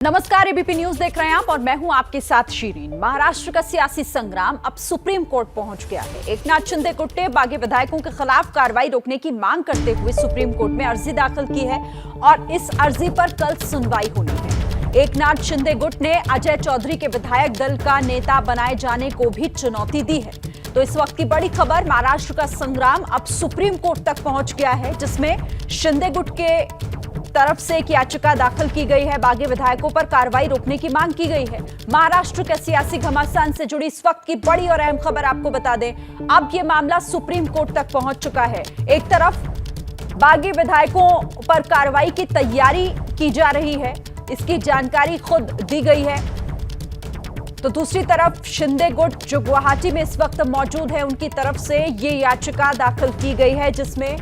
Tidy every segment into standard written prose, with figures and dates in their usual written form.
नमस्कार, ABP news देख रहे हैं आप और मैं हूं आपके साथ शीरीन। महाराष्ट्र का सियासी संग्राम अब सुप्रीम कोर्ट पहुंच गया है। एकनाथ शिंदे गुट ने बागी विधायकों के खिलाफ कार्रवाई रोकने की मांग करते हुए सुप्रीम कोर्ट में अर्जी दाखिल की है और इस अर्जी पर कल सुनवाई होनी है। एकनाथ शिंदे गुट ने अजय चौधरी के विधायक दल का नेता बनाए जाने को भी चुनौती दी है। तो इस वक्त की बड़ी खबर, महाराष्ट्र का संग्राम अब सुप्रीम कोर्ट तक पहुंच गया है, जिसमें शिंदे गुट के तरफ से एक याचिका दाखिल की गई है। बागी विधायकों पर कार्रवाई रोकने की मांग की गई है। महाराष्ट्र के सियासी घमासान से जुड़ी इस वक्त की बड़ी और अहम खबर आपको बता दें, अब यह मामला सुप्रीम कोर्ट तक पहुंच चुका है। एक तरफ बागी विधायकों पर कार्रवाई की तैयारी की जा रही है, इसकी जानकारी खुद दी गई है, तो दूसरी तरफ शिंदे गुट जो गुवाहाटी में इस वक्त मौजूद है, उनकी तरफ से ये याचिका दाखिल की गई है जिसमें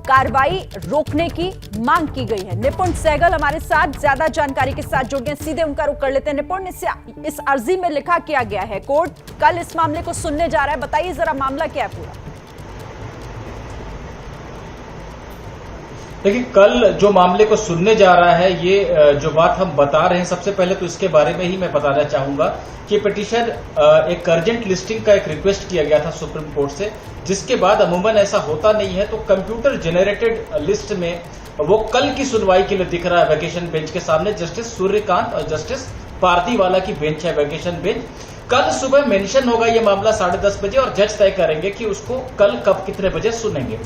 कार्रवाई रोकने की मांग की गई है। निपुण सहगल हमारे साथ ज्यादा जानकारी के साथ जुड़ गए, सीधे उनका रुख कर लेते हैं। निपुण, इस अर्जी में लिखा क्या गया है? कोर्ट कल इस मामले को सुनने जा रहा है, बताइए जरा मामला क्या है पूरा। देखिए, कल जो मामले को सुनने जा रहा है, ये जो बात हम बता रहे हैं, सबसे पहले तो इसके बारे में ही मैं बताना चाहूंगा कि पिटीशन एक अर्जेंट लिस्टिंग का एक रिक्वेस्ट किया गया था सुप्रीम कोर्ट से, जिसके बाद अमूमन ऐसा होता नहीं है, तो कंप्यूटर जनरेटेड लिस्ट में वो कल की सुनवाई के लिए दिख रहा है वैकेशन बेंच के सामने। जस्टिस सूर्यकांत और जस्टिस पारदीवाला की बेंच है वैकेशन बेंच। कल सुबह मेंशन होगा ये मामला 10:30 बजे और जज तय करेंगे कि उसको कल कब कितने बजे सुनेंगे।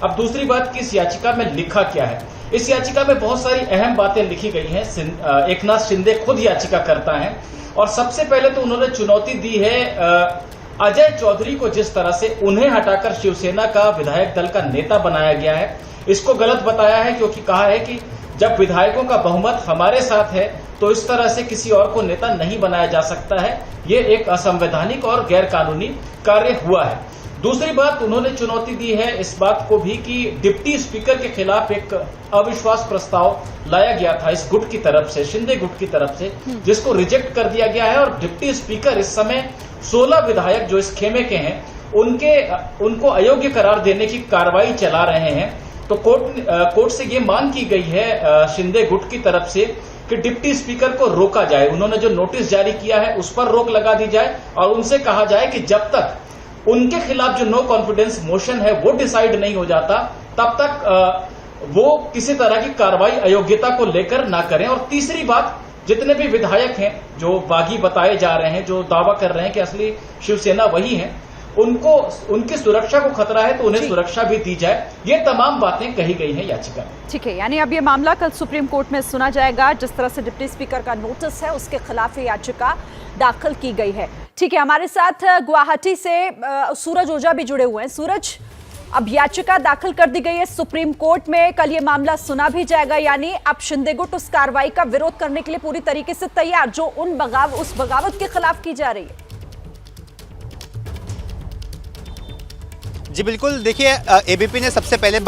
अब दूसरी बात कि इस याचिका में लिखा क्या है। इस याचिका में बहुत सारी अहम बातें लिखी गई हैं। एकनाथ शिंदे खुद याचिका करता है और सबसे पहले तो उन्होंने चुनौती दी है अजय चौधरी को, जिस तरह से उन्हें हटाकर शिवसेना का विधायक दल का नेता बनाया गया है, इसको गलत बताया है, क्योंकि कहा है कि जब विधायकों का बहुमत हमारे साथ है तो इस तरह से किसी और को नेता नहीं बनाया जा सकता है। ये एक असंवैधानिक और गैर कानूनी कार्य हुआ है। दूसरी बात, उन्होंने चुनौती दी है इस बात को भी कि डिप्टी स्पीकर के खिलाफ एक अविश्वास प्रस्ताव लाया गया था इस गुट की तरफ से, शिंदे गुट की तरफ से, जिसको रिजेक्ट कर दिया गया है। और डिप्टी स्पीकर इस समय 16 विधायक जो इस खेमे के हैं उनको अयोग्य करार देने की कार्रवाई चला रहे हैं। तो कोर्ट से ये मांग की गई है शिंदे गुट की तरफ से कि डिप्टी स्पीकर को रोका जाए। उन्होंने जो नोटिस जारी किया है उस पर रोक लगा दी जाए और उनसे कहा जाए कि जब तक उनके खिलाफ जो नो कॉन्फिडेंस मोशन है वो डिसाइड नहीं हो जाता, तब तक वो किसी तरह की कार्रवाई अयोग्यता को लेकर ना करें। और तीसरी बात, जितने भी विधायक हैं जो बागी बताए जा रहे हैं, जो दावा कर रहे हैं कि असली शिवसेना वही है, उनकी सुरक्षा को खतरा है तो उन्हें सुरक्षा भी दी जाए। ये तमाम बातें कही गई हैं याचिका में। ठीक है, यानी अब ये मामला कल सुप्रीम कोर्ट में सुना जाएगा। जिस तरह से डिप्टी स्पीकर का नोटिस है उसके खिलाफ ये याचिका दाखिल की गई है। ठीक है, हमारे साथ गुवाहाटी से सूरज ओझा भी जुड़े हुए हैं। सूरज, अब याचिका दाखिल कर दी गई है सुप्रीम कोर्ट में, कल ये मामला सुना भी जाएगा, यानी अब शिंदे गुट उस कार्रवाई का विरोध करने के लिए पूरी तरीके से तैयार जो उस बगावत के खिलाफ की जा रही है। जी बिल्कुल, देखिए एबीपी ने सबसे पहले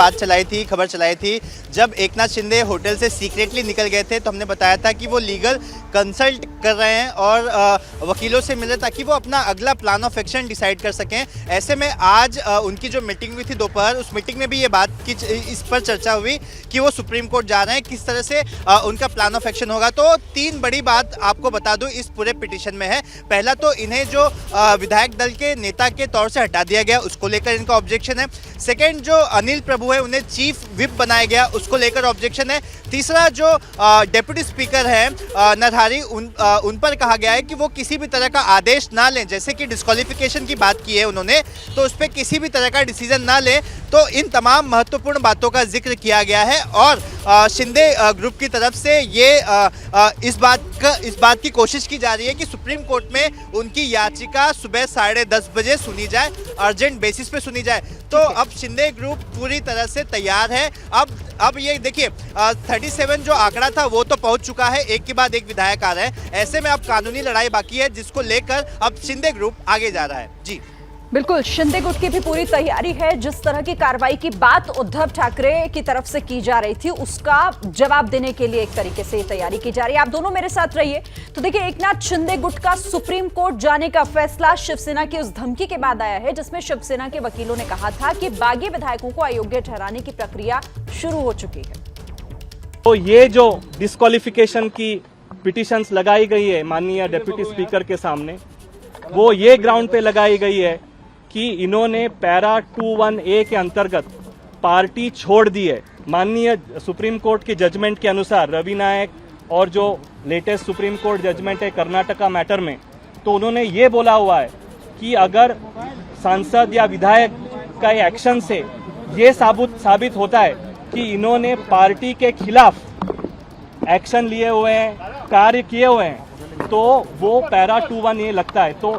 खबर चलाई थी जब एकनाथ शिंदे होटल से सीक्रेटली निकल गए थे, तो हमने बताया था कि वो लीगल कंसल्ट कर रहे हैं और वकीलों से मिले ताकि वो अपना अगला प्लान ऑफ एक्शन डिसाइड कर सकें। ऐसे में आज उनकी जो मीटिंग हुई थी दोपहर, उस मीटिंग में भी ये बात की, इस पर चर्चा हुई कि वो सुप्रीम कोर्ट जा रहे हैं, किस तरह से उनका प्लान ऑफ एक्शन होगा। तो 3 बड़ी बात आपको बता दूं इस पूरे पिटीशन में है। पहला तो इन्हें जो विधायक दल के नेता के तौर से हटा दिया गया, उसको लेकर इनका ऑब्जेक्शन है। सेकेंड, जो अनिल प्रभु है उन्हें चीफ विप बनाया गया, उसको लेकर ऑब्जेक्शन है। तीसरा, जो डेप्यूटी स्पीकर है नरहरी, उन पर कहा गया है कि वो किसी भी तरह का आदेश ना लें, जैसे कि डिस्क्वालिफिकेशन की बात की है उन्होंने, तो उस पर किसी भी तरह का डिसीजन ना लें। तो इन तमाम महत्वपूर्ण बातों का जिक्र किया गया है और शिंदे ग्रुप की तरफ से ये इस बात की कोशिश की जा रही है कि सुप्रीम कोर्ट में उनकी याचिका सुबह 10:30 बजे सुनी जाए, अर्जेंट बेसिस पे सुनी जाए। तो अब शिंदे ग्रुप पूरी तरह से तैयार है। अब ये देखिए 37 जो आंकड़ा था वो तो पहुंच चुका है, एक के बाद एक विधायक आ रहे हैं। ऐसे में अब कानूनी लड़ाई बाकी है, जिसको लेकर अब शिंदे ग्रुप आगे जा रहा है। जी बिल्कुल, शिंदे गुट की भी पूरी तैयारी है। जिस तरह की कार्रवाई की बात उद्धव ठाकरे की तरफ से की जा रही थी, उसका जवाब देने के लिए एक तरीके से तैयारी की जा रही है। आप दोनों मेरे साथ रहिए। तो देखिए, एकनाथ शिंदे गुट का सुप्रीम कोर्ट जाने का फैसला शिवसेना की उस धमकी के बाद आया है जिसमें शिवसेना के वकीलों ने कहा था कि बागी विधायकों को अयोग्य ठहराने की प्रक्रिया शुरू हो चुकी है। तो ये जो डिस्क्वालिफिकेशन की पिटिशंस लगाई गई है माननीय डिप्टी स्पीकर के सामने, वो ये ग्राउंड पे लगाई गई है कि इन्होंने पैरा 21A के अंतर्गत पार्टी छोड़ दी है। माननीय सुप्रीम कोर्ट के जजमेंट के अनुसार रवि नायक और जो लेटेस्ट सुप्रीम कोर्ट जजमेंट है कर्नाटका मैटर में, तो उन्होंने ये बोला हुआ है कि अगर सांसद या विधायक का एक्शन से ये साबित होता है कि इन्होंने पार्टी के खिलाफ एक्शन लिए हुए हैं, कार्य किए हुए हैं, तो वो पैरा 21A लगता है। तो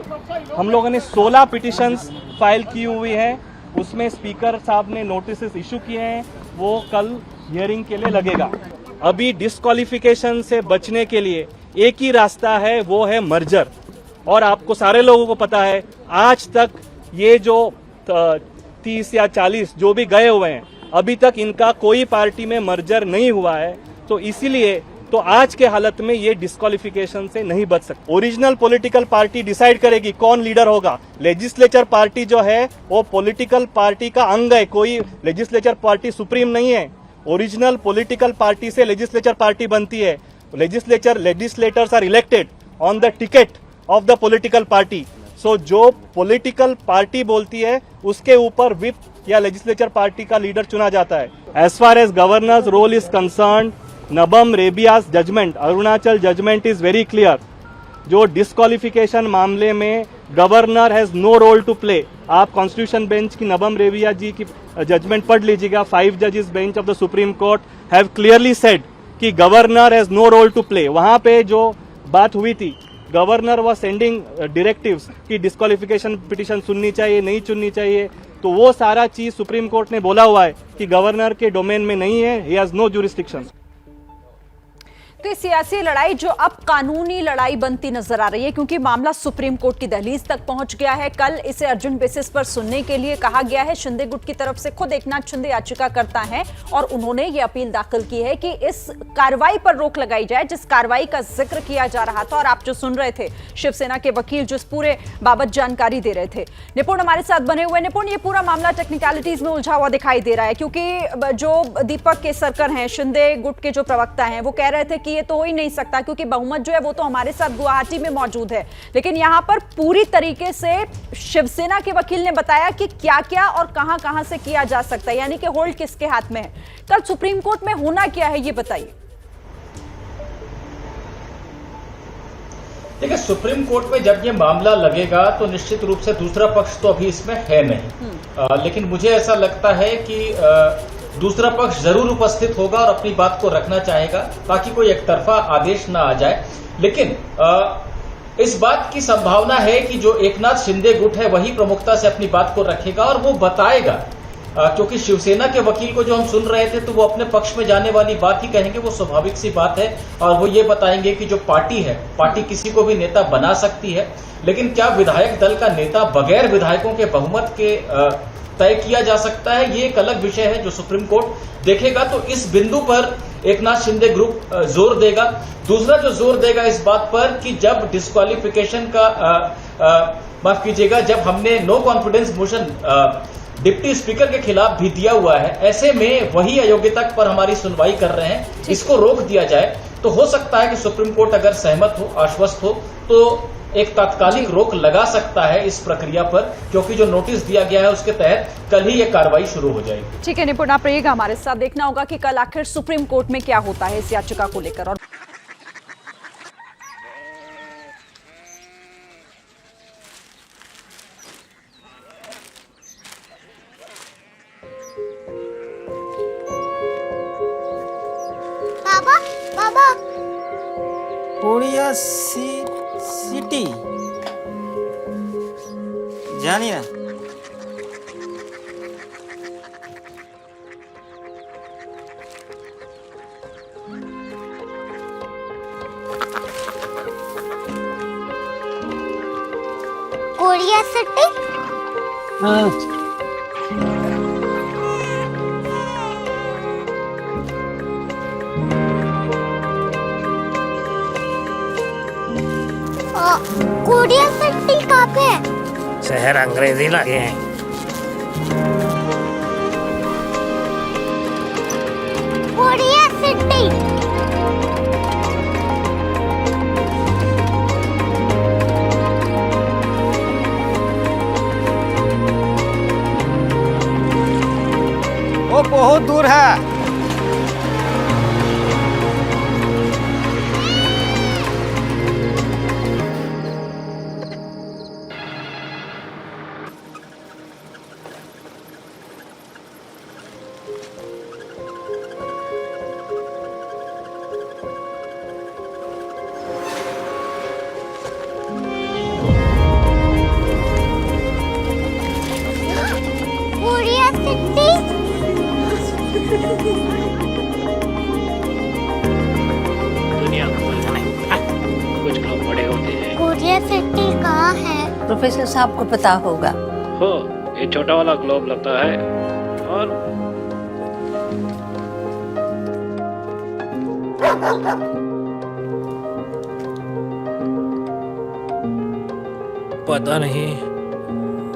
हम लोगों ने 16 पिटिशंस फाइल की हुई है, उसमें स्पीकर साहब ने नोटिस इशू किए हैं, वो कल हियरिंग के लिए लगेगा। अभी डिस्क्वालिफिकेशन से बचने के लिए एक ही रास्ता है, वो है मर्जर। और आपको सारे लोगों को पता है आज तक ये जो 30 या 40 जो भी गए हुए हैं, अभी तक इनका कोई पार्टी में मर्जर नहीं हुआ है। तो इसीलिए तो आज के हालत में ये डिस्क्वालिफिकेशन से नहीं बच सकते। ओरिजिनल पॉलिटिकल पार्टी डिसाइड करेगी कौन लीडर होगा। लेजिस्लेचर पार्टी जो है वो पॉलिटिकल पार्टी का अंग है, कोई लेजिस्लेचर पार्टी सुप्रीम नहीं है। ओरिजिनल पॉलिटिकल पार्टी से लेजिस्लेचर पार्टी बनती है। Legislators are elected on the ticket of the political party. So जो पॉलिटिकल पार्टी बोलती है उसके ऊपर विप या लेजिस्लेचर पार्टी का लीडर चुना जाता है। As far as governor's role is concern, Nabam Rebia's judgment, Arunachal judgment is very clear. जो डिस्क्वालिफिकेशन मामले में governor has no role to play. आप कॉन्स्टिट्यूशन बेंच की नबम रेबिया जी की जजमेंट पढ़ लीजिएगा। 5 जजेस bench of the supreme court have clearly said कि governor has no role to play. वहां पे जो बात हुई थी, गवर्नर वाज सेंडिंग डायरेक्टिव्स कि डिस्क्वालिफिकेशन पिटीशन सुननी चाहिए, नहीं सुननी चाहिए, तो वो सारा चीज सुप्रीम कोर्ट ने बोला हुआ है कि गवर्नर के डोमेन में नहीं है, ही हैज नो ज्यूरिसडिक्शन। तो ये सियासी लड़ाई जो अब कानूनी लड़ाई बनती नजर आ रही है, क्योंकि मामला सुप्रीम कोर्ट की दहलीज तक पहुंच गया है। कल इसे अर्जेंट बेसिस पर सुनने के लिए कहा गया है। शिंदे गुट की तरफ से खुद एकनाथ शिंदे याचिका करता है और उन्होंने ये अपील दाखिल की है कि इस कार्रवाई पर रोक लगाई जाए जिस कार्रवाई का जिक्र किया जा रहा था। और आप जो सुन रहे थे शिवसेना के वकील जिस पूरे बाबत जानकारी दे रहे थे, निपुण हमारे साथ बने हुए। निपुण, ये पूरा मामला टेक्निकलिटीज में उलझा हुआ दिखाई दे रहा है, क्योंकि जो दीपक केसरकर हैं, शिंदे गुट के जो प्रवक्ता हैं, वो कह रहे थे कि ये तो हो ही नहीं सकता क्योंकि बहुमत जो है वो तो हमारे साथ गुवाहाटी में मौजूद है। लेकिन यहां पर पूरी तरीके से शिवसेना के वकील ने बताया कि क्या-क्या और कहां-कहां से किया जा सकता है, यानी कि होल्ड किसके हाथ में है। कल सुप्रीम कोर्ट में होना क्या है ये बताइए। देखिए, सुप्रीम कोर्ट में जब ये मामला लगेगा तो निश्चित रूप से दूसरा पक्ष तो अभी इसमें है नहीं, लेकिन मुझे ऐसा लगता है कि दूसरा पक्ष जरूर उपस्थित होगा और अपनी बात को रखना चाहेगा ताकि कोई एकतरफा आदेश ना आ जाए। लेकिन इस बात की संभावना है कि जो एकनाथ शिंदे गुट है वही प्रमुखता से अपनी बात को रखेगा और वो बताएगा, क्योंकि शिवसेना के वकील को जो हम सुन रहे थे तो वो अपने पक्ष में जाने वाली बात ही कहेंगे, वो स्वाभाविक सी बात है। और वो ये बताएंगे कि जो पार्टी है, पार्टी किसी को भी नेता बना सकती है, लेकिन क्या विधायक दल का नेता बगैर विधायकों के बहुमत के तय किया जा सकता है, ये एक अलग विषय है जो सुप्रीम कोर्ट देखेगा। तो इस बिंदु पर एकनाथ शिंदे ग्रुप जोर देगा। दूसरा जो जोर देगा इस बात पर कि जब डिस्क्वालिफिकेशन का माफ कीजिएगा, जब हमने no confidence motion deputy speaker के खिलाफ भी दिया हुआ है, ऐसे में वही अयोग्यता पर हमारी सुनवाई कर रहे हैं, इसको रोक दिया जाए तो हो सकता है कि सुप्रीम कोर्ट अगर सहमत हो, आश्वस्त हो, तो एक तात्कालिक रोक लगा सकता है इस प्रक्रिया पर, क्योंकि जो नोटिस दिया गया है उसके तहत कल ही ये कार्रवाई शुरू हो जाएगी। ठीक है निपुण, आप रहिएगा हमारे साथ। देखना होगा कि कल आखिर सुप्रीम कोर्ट में क्या होता है इस याचिका को लेकर। और बाबा बाबा कोरिया सिटी जानी ना कोरिया सिटी। हाँ कोरिया सिटी कहाँ पे है? शहर अंग्रेजी लगे हैं। Korea city. बहुत दूर है। Korea city. दुनिया को बोलना नहीं, कुछ लोग बड़े होते हैं। कोरिया सिटी कहाँ है? प्रोफेसर साहब को पता होगा। हो, ये छोटा वाला ग्लोब लगता है और पता नहीं,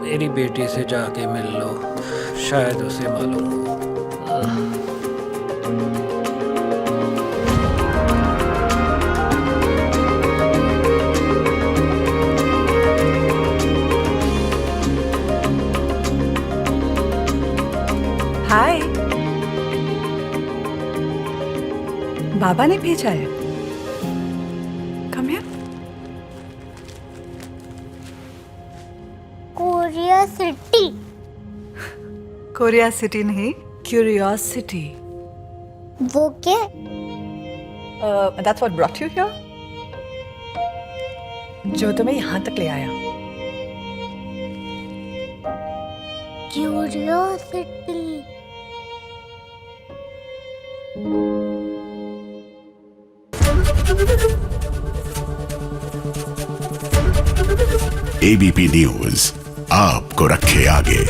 मेरी बेटी से जाके मिल लो, शायद उसे मालूम हो। हाय, बाबा ने भेजा है। Come here. Korea city. Korea city नहीं, क्यूरियोसिटी। वो क्या? That's what brought you here? जो तुम्हें यहाँ तक ले आया। क्यूरियोसिटी। एबीपी न्यूज आपको रखे आगे।